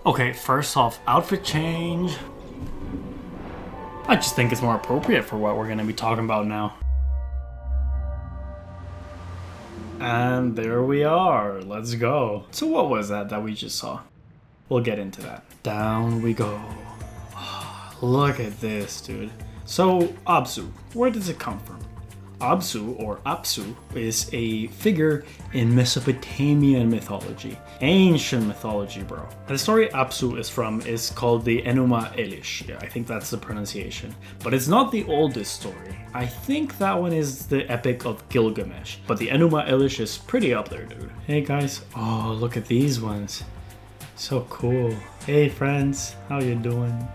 Okay, first off, outfit change. I just think it's more appropriate for what we're going to be talking about now. And there we are. Let's go. So what was that we just saw? We'll get into that. Down we go. Look at this, dude. So, Abzu, where does it come from? Abzu, or Apsu, is a figure in Mesopotamian mythology. Ancient mythology, bro. The story Apsu is from is called the Enuma Elish. Yeah, I think that's the pronunciation. But it's not the oldest story. I think that one is the Epic of Gilgamesh. But the Enuma Elish is pretty up there, dude. Hey guys. Oh, look at these ones. So cool. Hey friends, how you doing?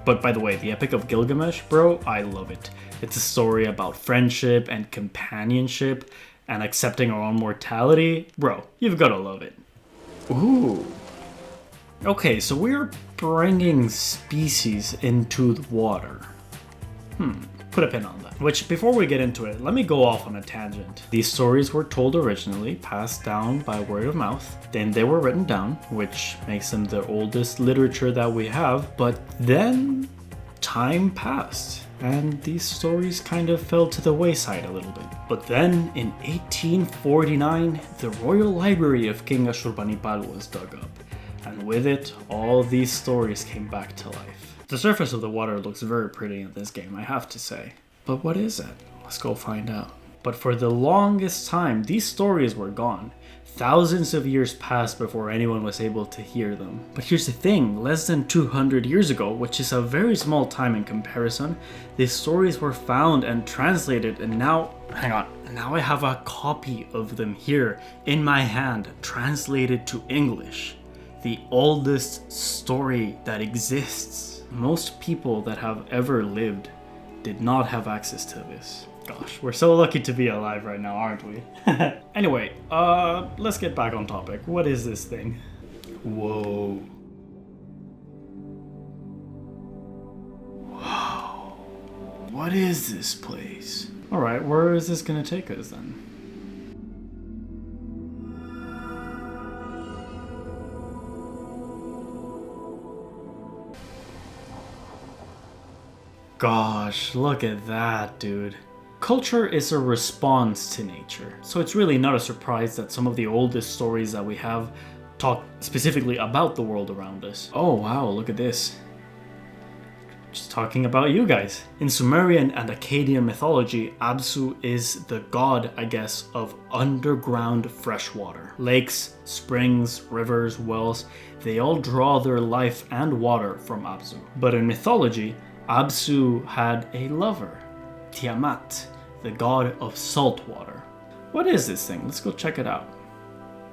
But by the way, the Epic of Gilgamesh, bro, I love it. It's a story about friendship and companionship and accepting our own mortality. Bro, you've gotta love it. Ooh. Okay, so we're bringing species into the water. Put a pin on that. Which, before we get into it, let me go off on a tangent. These stories were told originally, passed down by word of mouth. Then they were written down, which makes them the oldest literature that we have. But then time passed, and these stories kind of fell to the wayside a little bit. But then, in 1849, the Royal Library of King Ashurbanipal was dug up. And with it, all these stories came back to life. The surface of the water looks very pretty in this game, I have to say. But what is it? Let's go find out. But for the longest time, these stories were gone. Thousands of years passed before anyone was able to hear them. But here's the thing, less than 200 years ago, which is a very small time in comparison, these stories were found and translated, and now, hang on, now I have a copy of them here in my hand, translated to English. The oldest story that exists. Most people that have ever lived did not have access to this. Gosh, we're so lucky to be alive right now, aren't we? Anyway, let's get back on topic. What is this thing? Whoa. Wow. What is this place? Alright, where is this gonna take us then? Gosh, look at that, dude. Culture is a response to nature, so it's really not a surprise that some of the oldest stories that we have talk specifically about the world around us. Oh wow, look at this. Just talking about you guys. In Sumerian and Akkadian mythology, Abzu is the god, I guess, of underground freshwater. Lakes, springs, rivers, wells, they all draw their life and water from Abzu. But in mythology, Abzu had a lover, Tiamat, the god of salt water. What is this thing? Let's go check it out.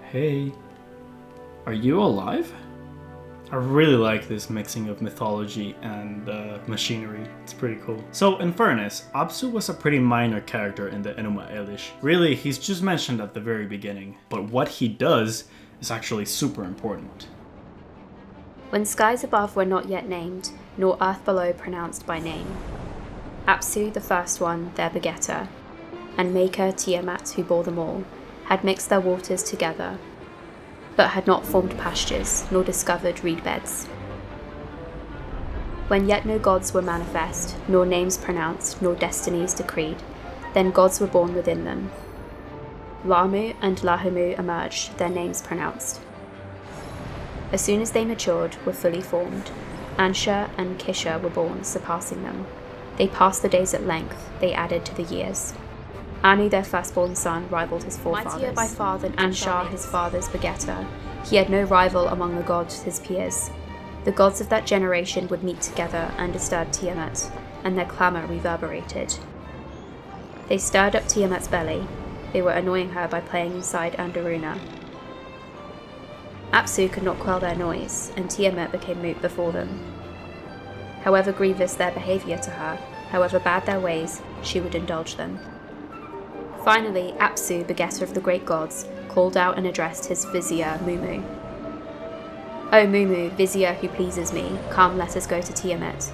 Hey, are you alive? I really like this mixing of mythology and machinery. It's pretty cool. So in fairness, Abzu was a pretty minor character in the Enuma Elish. Really, he's just mentioned at the very beginning, but what he does is actually super important. When skies above were not yet named, nor earth below pronounced by name, Apsu, the first one, their begetter, and maker Tiamat, who bore them all, had mixed their waters together, but had not formed pastures, nor discovered reed beds. When yet no gods were manifest, nor names pronounced, nor destinies decreed, then gods were born within them. Ramu and Lahamu emerged, their names pronounced. As soon as they matured, were fully formed, Ansha and Kisha were born, surpassing them. They passed the days at length, they added to the years. Anu, their firstborn son, rivaled his forefathers. Mightier by far than Ansha, his father's begetter, he had no rival among the gods, his peers. The gods of that generation would meet together and disturb Tiamat, and their clamour reverberated. They stirred up Tiamat's belly. They were annoying her by playing inside Andaruna. Apsu could not quell their noise, and Tiamat became mute before them. However grievous their behaviour to her, however bad their ways, she would indulge them. Finally, Apsu, begetter of the great gods, called out and addressed his vizier, Mumu. "O Mumu, vizier who pleases me, come, let us go to Tiamat."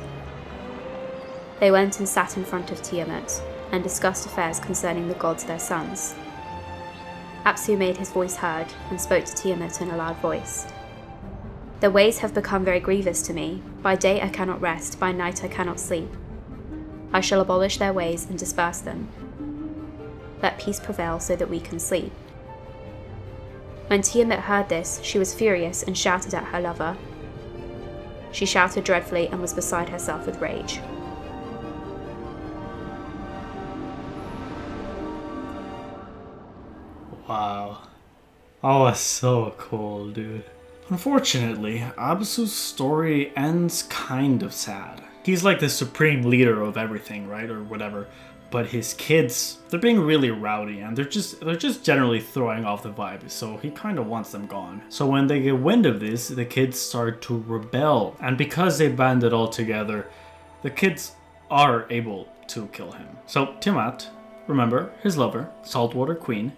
They went and sat in front of Tiamat, and discussed affairs concerning the gods their sons. Apsu made his voice heard, and spoke to Tiamat in a loud voice. Their ways have become very grievous to me. By day I cannot rest, by night I cannot sleep. I shall abolish their ways and disperse them. Let peace prevail so that we can sleep. When Tiamat heard this, she was furious and shouted at her lover. She shouted dreadfully and was beside herself with rage. Wow. Oh, that's so cool, dude. Unfortunately, Abzu's story ends kind of sad. He's like the supreme leader of everything, right? Or whatever. But his kids, they're being really rowdy and they're just generally throwing off the vibe. So he kind of wants them gone. So when they get wind of this, the kids start to rebel. And because they banded all together, the kids are able to kill him. So Tiamat, remember, his lover, Saltwater Queen,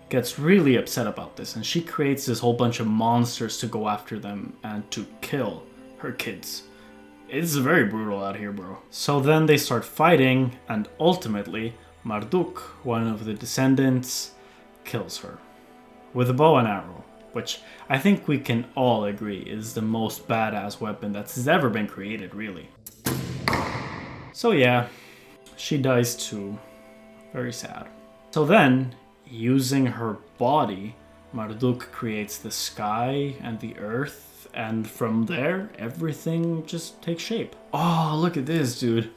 gets really upset about this. And she creates this whole bunch of monsters to go after them and to kill her kids. It's very brutal out here, bro. So then they start fighting, and ultimately, Marduk, one of the descendants, kills her. With a bow and arrow, which I think we can all agree is the most badass weapon that's ever been created, really. So yeah, she dies too. Very sad. So then, using her body, Marduk creates the sky and the earth, and from there, everything just takes shape. Oh, look at this, dude.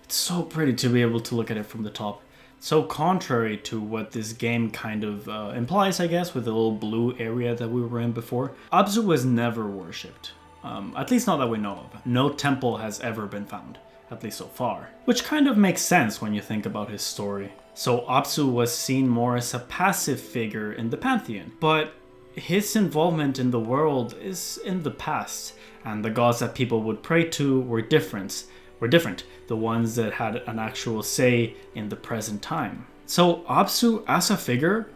It's so pretty to be able to look at it from the top. So contrary to what this game kind of implies, I guess, with the little blue area that we were in before, Abzu was never worshipped. At least not that we know of. No temple has ever been found, at least so far. Which kind of makes sense when you think about his story. So Abzu was seen more as a passive figure in the pantheon, but his involvement in the world is in the past, and the gods that people would pray to were different. The ones that had an actual say in the present time. So Abzu, as a figure,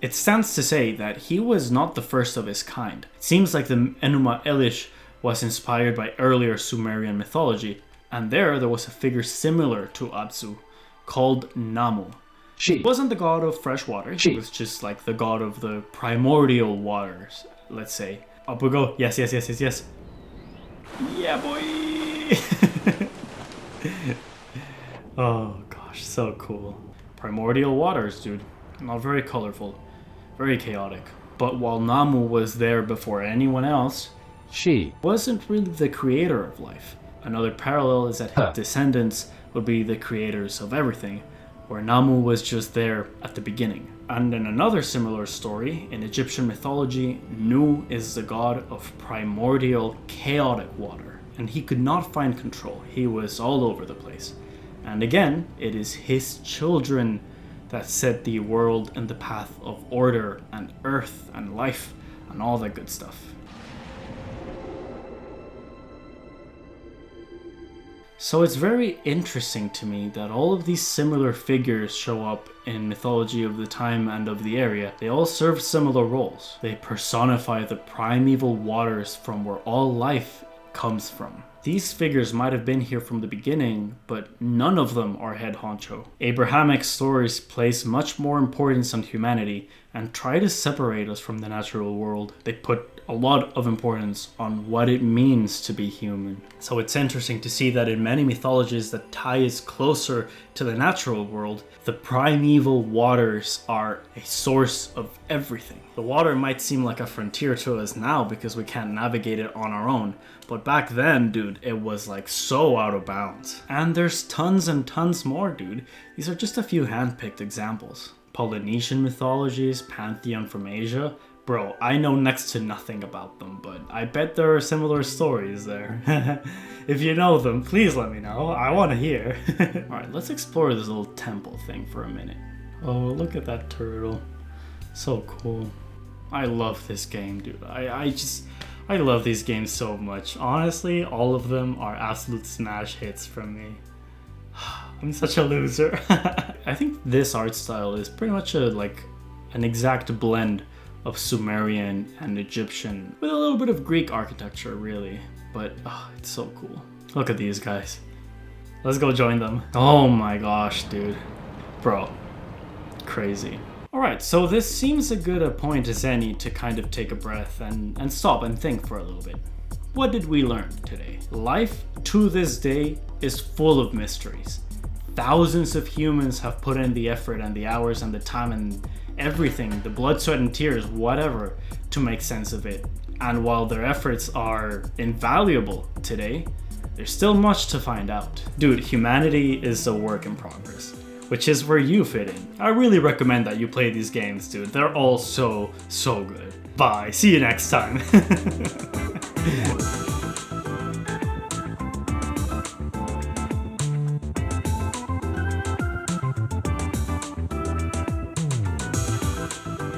it stands to say that he was not the first of his kind. It seems like the Enuma Elish was inspired by earlier Sumerian mythology, and there was a figure similar to Abzu, called Namu. She wasn't the god of fresh water, she was just like the god of the primordial waters, let's say. Up we go. Yes. Yeah, boy! Oh gosh, so cool. Primordial waters, dude. Not very colorful, very chaotic. But while Namu was there before anyone else, she wasn't really the creator of life. Another parallel is that his descendants would be the creators of everything, where Namu was just there at the beginning. And in another similar story, in Egyptian mythology, Nu is the god of primordial, chaotic water, and he could not find control. He was all over the place. And again, it is his children that set the world in the path of order and earth and life and all that good stuff. So it's very interesting to me that all of these similar figures show up in mythology of the time and of the area. They all serve similar roles. They personify the primeval waters from where all life comes from. These figures might have been here from the beginning, but none of them are head honcho. Abrahamic stories place much more importance on humanity and try to separate us from the natural world. They put a lot of importance on what it means to be human. So it's interesting to see that in many mythologies that tie us closer to the natural world, the primeval waters are a source of everything. The water might seem like a frontier to us now because we can't navigate it on our own, but back then, dude, it was like so out of bounds. And there's tons and tons more, dude. These are just a few hand-picked examples. Polynesian mythologies, pantheon from Asia. Bro, I know next to nothing about them, but I bet there are similar stories there. If you know them, please let me know. I want to hear. Alright, let's explore this little temple thing for a minute. Oh, look at that turtle. So cool. I love this game, dude. I love these games so much. Honestly, all of them are absolute smash hits from me. I'm such a loser. I think this art style is pretty much an exact blend of Sumerian and Egyptian with a little bit of Greek architecture, really. But it's so cool. Look at these guys. Let's go join them. Oh my gosh, dude. Bro, crazy. Alright, so this seems a good a point as any to kind of take a breath and stop and think for a little bit. What did we learn today? Life to this day is full of mysteries. Thousands of humans have put in the effort and the hours and the time and everything, the blood, sweat and tears, whatever, to make sense of it. And while their efforts are invaluable today, there's still much to find out. Dude, humanity is a work in progress, which is where you fit in. I really recommend that you play these games, dude. They're all so good. Bye. See you next time.